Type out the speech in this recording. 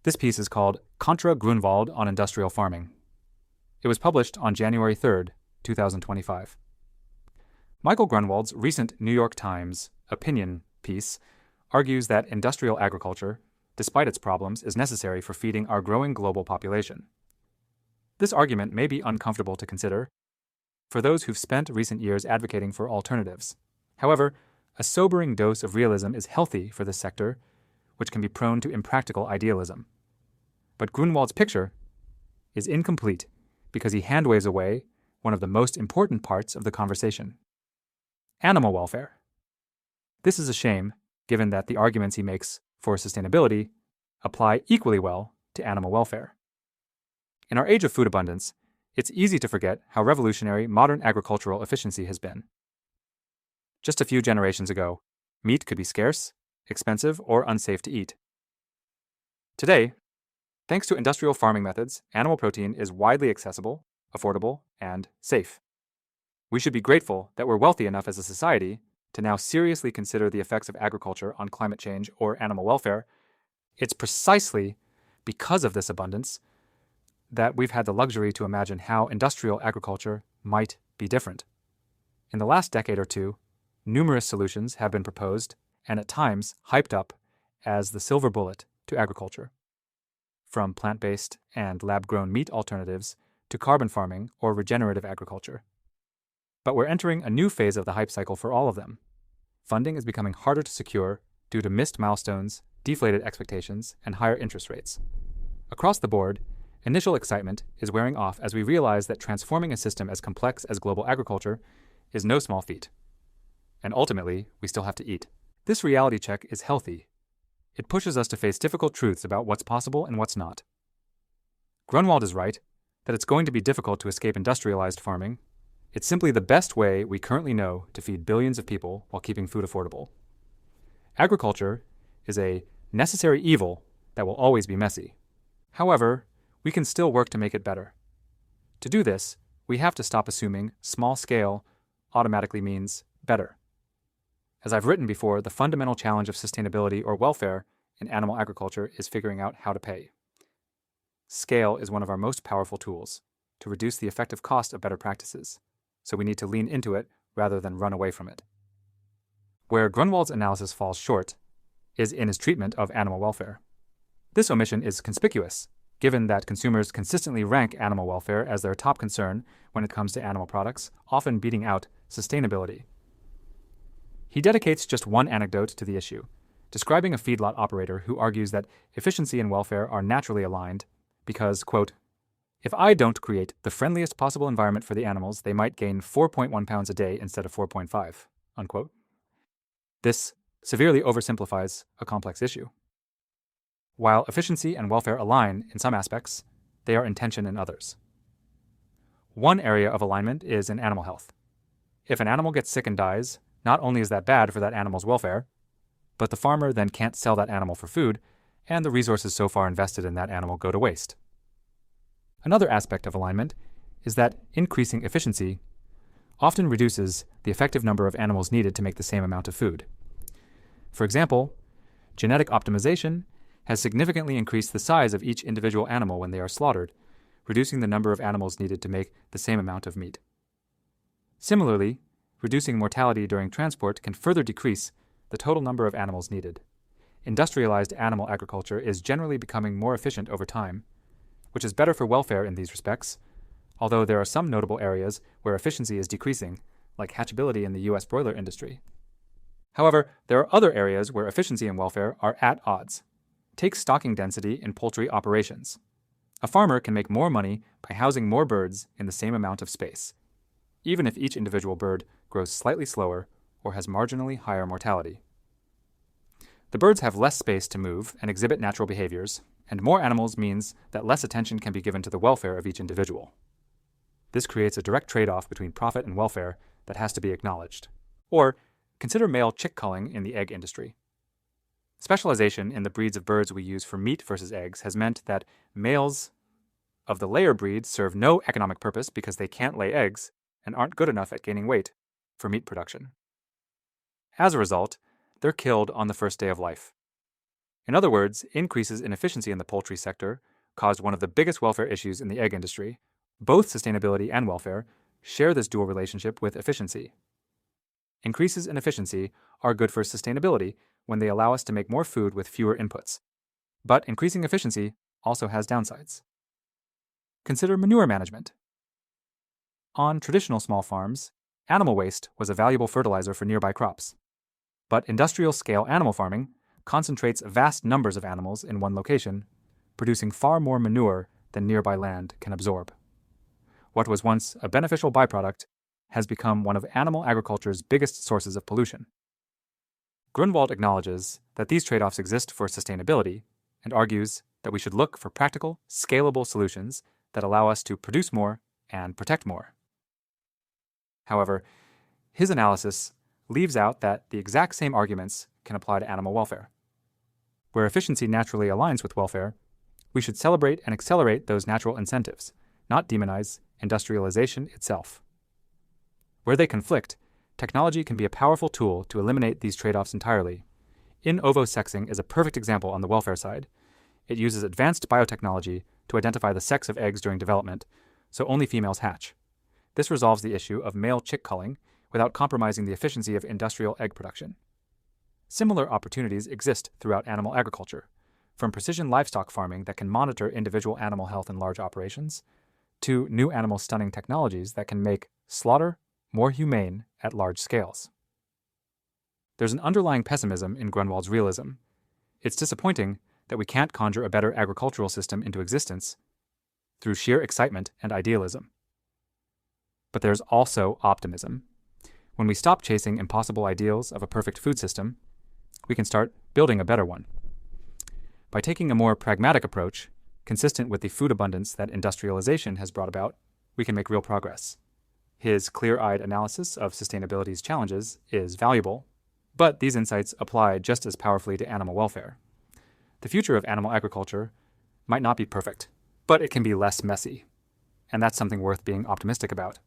This piece is called Contra Grunwald on Industrial Farming. It was published on January 3rd, 2025. Michael Grunwald's recent New York Times opinion piece argues that industrial agriculture, despite its problems, is necessary for feeding our growing global population. This argument may be uncomfortable to consider for those who've spent recent years advocating for alternatives. However, a sobering dose of realism is healthy for this sector, which can be prone to impractical idealism. But Grunwald's picture is incomplete because he handwaves away one of the most important parts of the conversation: animal welfare. This is a shame, given that the arguments he makes for sustainability apply equally well to animal welfare. In our age of food abundance, it's easy to forget how revolutionary modern agricultural efficiency has been. Just a few generations ago, meat could be scarce, expensive, or unsafe to eat. Today, thanks to industrial farming methods, animal protein is widely accessible, affordable, and safe. We should be grateful that we're wealthy enough as a society to now seriously consider the effects of agriculture on climate change or animal welfare. It's precisely because of this abundance that we've had the luxury to imagine how industrial agriculture might be different. In the last decade or two, numerous solutions have been proposed and at times hyped up as the silver bullet to agriculture, from plant-based and lab-grown meat alternatives to carbon farming or regenerative agriculture. But we're entering a new phase of the hype cycle for all of them. Funding is becoming harder to secure due to missed milestones, deflated expectations, and higher interest rates. Across the board, initial excitement is wearing off as we realize that transforming a system as complex as global agriculture is no small feat. And ultimately, we still have to eat. This reality check is healthy. It pushes us to face difficult truths about what's possible and what's not. Grunwald is right that it's going to be difficult to escape industrialized farming. It's simply the best way we currently know to feed billions of people while keeping food affordable. Agriculture is a necessary evil that will always be messy. However, we can still work to make it better. To do this, we have to stop assuming small scale automatically means better. As I've written before, the fundamental challenge of sustainability or welfare in animal agriculture is figuring out how to pay. Scale is one of our most powerful tools to reduce the effective cost of better practices, so we need to lean into it rather than run away from it. Where Grunwald's analysis falls short is in his treatment of animal welfare. This omission is conspicuous, given that consumers consistently rank animal welfare as their top concern when it comes to animal products, often beating out sustainability. He dedicates just one anecdote to the issue, describing a feedlot operator who argues that efficiency and welfare are naturally aligned because, quote, "If I don't create the friendliest possible environment for the animals, they might gain 4.1 pounds a day instead of 4.5, unquote. This severely oversimplifies a complex issue. While efficiency and welfare align in some aspects, they are in tension in others. One area of alignment is in animal health. If an animal gets sick and dies, not only is that bad for that animal's welfare, but the farmer then can't sell that animal for food, and the resources so far invested in that animal go to waste. Another aspect of alignment is that increasing efficiency often reduces the effective number of animals needed to make the same amount of food. For example, genetic optimization has significantly increased the size of each individual animal when they are slaughtered, reducing the number of animals needed to make the same amount of meat. Similarly, reducing mortality during transport can further decrease the total number of animals needed. Industrialized animal agriculture is generally becoming more efficient over time, which is better for welfare in these respects, although there are some notable areas where efficiency is decreasing, like hatchability in the U.S. broiler industry. However, there are other areas where efficiency and welfare are at odds. Take stocking density in poultry operations. A farmer can make more money by housing more birds in the same amount of space, even if each individual bird grows slightly slower or has marginally higher mortality. The birds have less space to move and exhibit natural behaviors, and more animals means that less attention can be given to the welfare of each individual. This creates a direct trade-off between profit and welfare that has to be acknowledged. Or consider male chick culling in the egg industry. Specialization in the breeds of birds we use for meat versus eggs has meant that males of the layer breed serve no economic purpose because they can't lay eggs and aren't good enough at gaining weight for meat production. As a result, they're killed on the first day of life. In other words, increases in efficiency in the poultry sector caused one of the biggest welfare issues in the egg industry. Both sustainability and welfare share this dual relationship with efficiency. Increases in efficiency are good for sustainability when they allow us to make more food with fewer inputs. But increasing efficiency also has downsides. Consider manure management. On traditional small farms, animal waste was a valuable fertilizer for nearby crops. But industrial-scale animal farming concentrates vast numbers of animals in one location, producing far more manure than nearby land can absorb. What was once a beneficial byproduct has become one of animal agriculture's biggest sources of pollution. Grunwald acknowledges that these trade-offs exist for sustainability and argues that we should look for practical, scalable solutions that allow us to produce more and protect more. However, his analysis leaves out that the exact same arguments can apply to animal welfare. Where efficiency naturally aligns with welfare, we should celebrate and accelerate those natural incentives, not demonize industrialization itself. Where they conflict, technology can be a powerful tool to eliminate these trade-offs entirely. In ovosexing is a perfect example on the welfare side. It uses advanced biotechnology to identify the sex of eggs during development, so only females hatch. This resolves the issue of male chick culling without compromising the efficiency of industrial egg production. Similar opportunities exist throughout animal agriculture, from precision livestock farming that can monitor individual animal health in large operations, to new animal stunning technologies that can make slaughter more humane at large scales. There's an underlying pessimism in Grunwald's realism. It's disappointing that we can't conjure a better agricultural system into existence through sheer excitement and idealism. But there's also optimism. When we stop chasing impossible ideals of a perfect food system, we can start building a better one. By taking a more pragmatic approach, consistent with the food abundance that industrialization has brought about, we can make real progress. His clear-eyed analysis of sustainability's challenges is valuable, but these insights apply just as powerfully to animal welfare. The future of animal agriculture might not be perfect, but it can be less messy, and that's something worth being optimistic about.